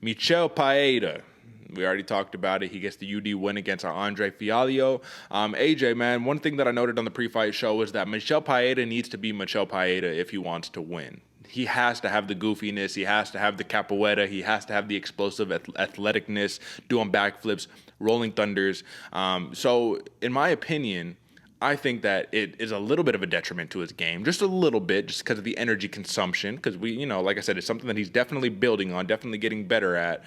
Michel Pereira. We already talked about it. He gets the UD win against Andre Fialho. AJ, man, one thing that I noted on the pre-fight show is that Michel Pereira needs to be Michel Pereira if he wants to win. He has to have the goofiness. He has to have the capoeira. He has to have the explosive athleticness, doing backflips, rolling thunders. So, in my opinion, I think that it is a little bit of a detriment to his game, just a little bit, just because of the energy consumption. Because like I said, it's something that he's definitely building on, definitely getting better at.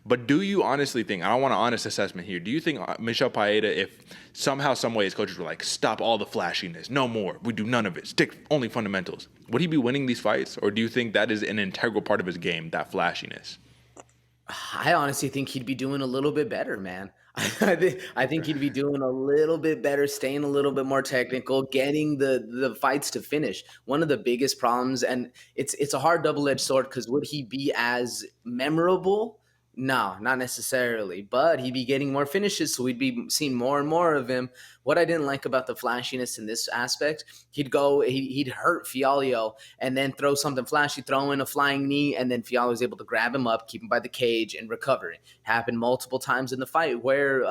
But do you honestly think, I want an honest assessment here, do you think Michel Pereira, if somehow, some way his coaches were like, stop all the flashiness, no more, we do none of it, stick only fundamentals, would he be winning these fights? Or do you think that is an integral part of his game, that flashiness? I honestly think he'd be doing a little bit better, man. I think he'd be doing a little bit better, staying a little bit more technical, getting the fights to finish. One of the biggest problems, and it's a hard double-edged sword, because would he be as memorable? No, not necessarily. But he'd be getting more finishes, so we'd be seeing more and more of him. What I didn't like about the flashiness in this aspect, he'd hurt Fialho and then throw something flashy, throw in a flying knee, and then Fialho was able to grab him up, keep him by the cage, and recover it. Happened multiple times in the fight where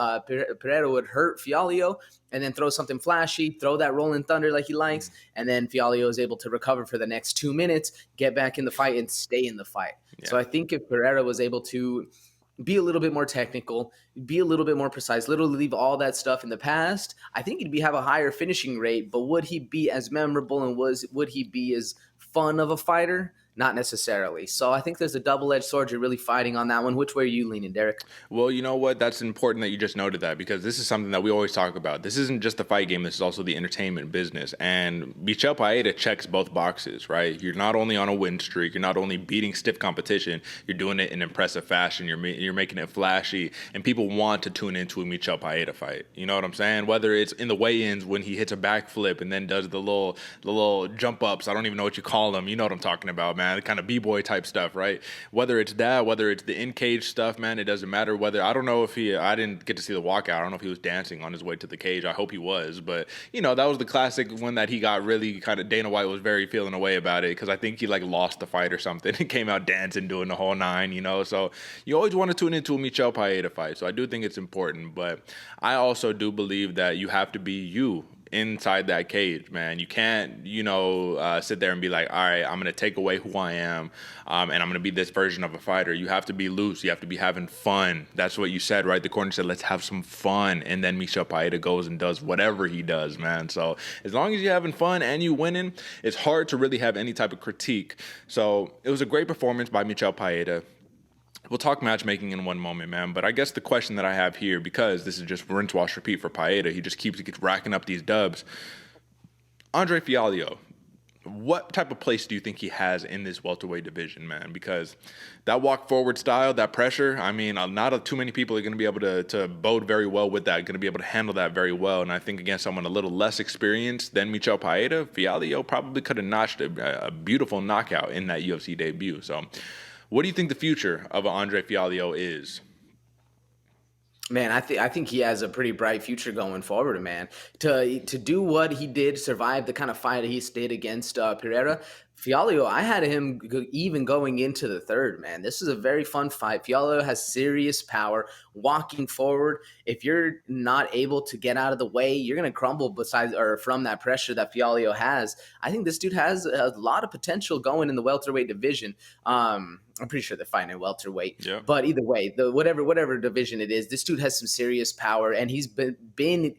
Pereira would hurt Fialho and then throw something flashy, throw that rolling thunder like he likes, and then Fialho is able to recover for the next 2 minutes, get back in the fight, and stay in the fight. Yeah. So I think if Pereira was able to be a little bit more technical, be a little bit more precise, literally leave all that stuff in the past, I think he'd have a higher finishing rate. But would he be as memorable, and would he be as fun of a fighter? Not necessarily. So I think there's a double-edged sword. You're really fighting on that one. Which way are you leaning, Derek? Well, you know what? That's important that you just noted that, because this is something that we always talk about. This isn't just the fight game. This is also the entertainment business. And Michel Pereira checks both boxes, right? You're not only on a win streak. You're not only beating stiff competition. You're doing it in impressive fashion. You're making it flashy. And people want to tune into a Michel Pereira fight. You know what I'm saying? Whether it's in the weigh-ins when he hits a backflip and then does the little jump ups. I don't even know what you call them. You know what I'm talking about, man. The kind of b-boy type stuff, right? Whether it's that, whether it's the in-cage stuff, man, it doesn't matter. Whether, I don't know if I didn't get to see the walkout. I don't know if he was dancing on his way to the cage. I hope he was. But, that was the classic one that he got really kind of, Dana White was very feeling away about it, because I think he like lost the fight or something and came out dancing, doing the whole nine, So you always want to tune into a Michel Pereira fight. So I do think it's important. But I also do believe that you have to be you inside that cage, man. You can't, sit there and be like, all right, I'm going to take away who I am, and I'm going to be this version of a fighter. You have to be loose. You have to be having fun. That's what you said, right? The corner said, let's have some fun. And then Michel Pereira goes and does whatever he does, man. So as long as you're having fun and you winning, it's hard to really have any type of critique. So it was a great performance by Michel Pereira. We'll talk matchmaking in one moment, man. But I guess the question that I have here, because this is just rinse, wash, repeat for Pereira, he just keeps racking up these dubs. Andre Fialho, what type of place do you think he has in this welterweight division, man? Because that walk forward style, that pressure, not too many people are going to be able to bode very well with that, going to be able to handle that very well. And I think against someone a little less experienced than Michel Pereira, Fialho probably could have notched a beautiful knockout in that UFC debut. So what do you think the future of Andre Fialho is? Man, I think he has a pretty bright future going forward, man. To do what he did, survive the kind of fight he did against Pereira, Fialho, I had him even going into the third, man. This is a very fun fight. Fialho has serious power. Walking forward, if you're not able to get out of the way, you're going to crumble from that pressure that Fialho has. I think this dude has a lot of potential going in the welterweight division. I'm pretty sure they're fighting in welterweight. Yeah. But either way, whatever division it is, this dude has some serious power, and he's been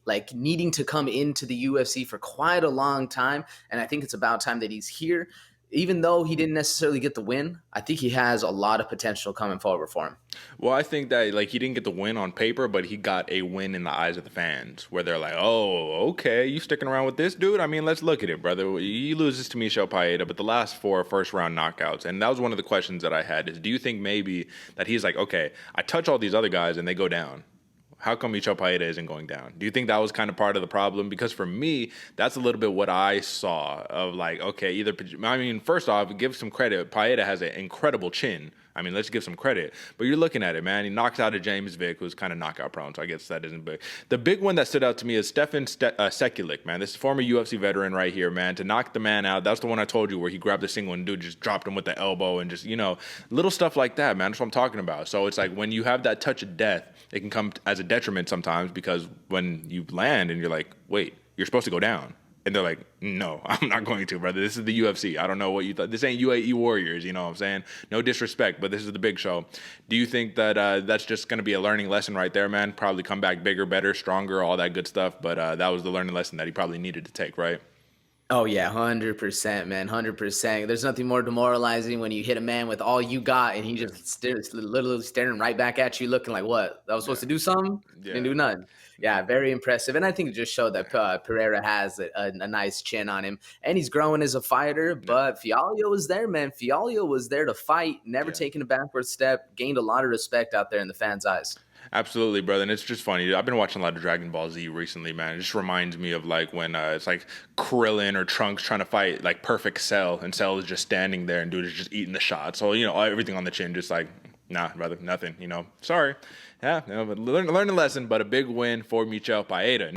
like needing to come into the UFC for quite a long time. And I think it's about time that he's here. Even though he didn't necessarily get the win, I think he has a lot of potential coming forward for him. Well, I think that he didn't get the win on paper, but he got a win in the eyes of the fans, where they're like, "Oh, okay, you sticking around with this dude? Let's look at it, brother. He loses to Michel Pereira, but the last 4 first round knockouts." And that was one of the questions that I had: is do you think maybe that he's like, okay, I touch all these other guys and they go down? How come Michel Pereira isn't going down? Do you think that was kind of part of the problem? Because for me, that's a little bit what I saw of like, okay, first off, give some credit. Pereira has an incredible chin. I mean, let's give some credit. But you're looking at it, man. He knocks out a James Vick, who's kind of knockout prone, so I guess that isn't big. The big one that stood out to me is Stefan Sekulic, man. This is former UFC veteran right here, man. To knock the man out, that's the one I told you where he grabbed the single and dude just dropped him with the elbow and just, little stuff like that, man. That's what I'm talking about. So it's like when you have that touch of death, it can come as a detriment sometimes because when you land and you're like, wait, you're supposed to go down. And they're like, no, I'm not going to, brother. This is the UFC. I don't know what you thought. This ain't UAE Warriors, you know what I'm saying? No disrespect, but this is the big show. Do you think that that's just going to be a learning lesson right there, man? Probably come back bigger, better, stronger, all that good stuff. But that was the learning lesson that he probably needed to take, right? Oh yeah, 100%, man, 100%. There's nothing more demoralizing when you hit a man with all you got and he just literally staring right back at you, looking like, what? I was supposed to do something? Didn't do nothing. Yeah, very impressive. And I think it just showed that Pereira has a nice chin on him, and he's growing as a fighter. But FIALHO was there, man. FIALHO was there to fight, never taking a backward step, gained a lot of respect out there in the fans' eyes. Absolutely, brother. And it's just funny. I've been watching a lot of Dragon Ball Z recently, man. It just reminds me of like when it's like Krillin or Trunks trying to fight like Perfect Cell, and Cell is just standing there and dude is just eating the shot. So, everything on the chin, just like, nah, brother, nothing, sorry. Yeah, but learn a lesson, but a big win for Michel Pereira.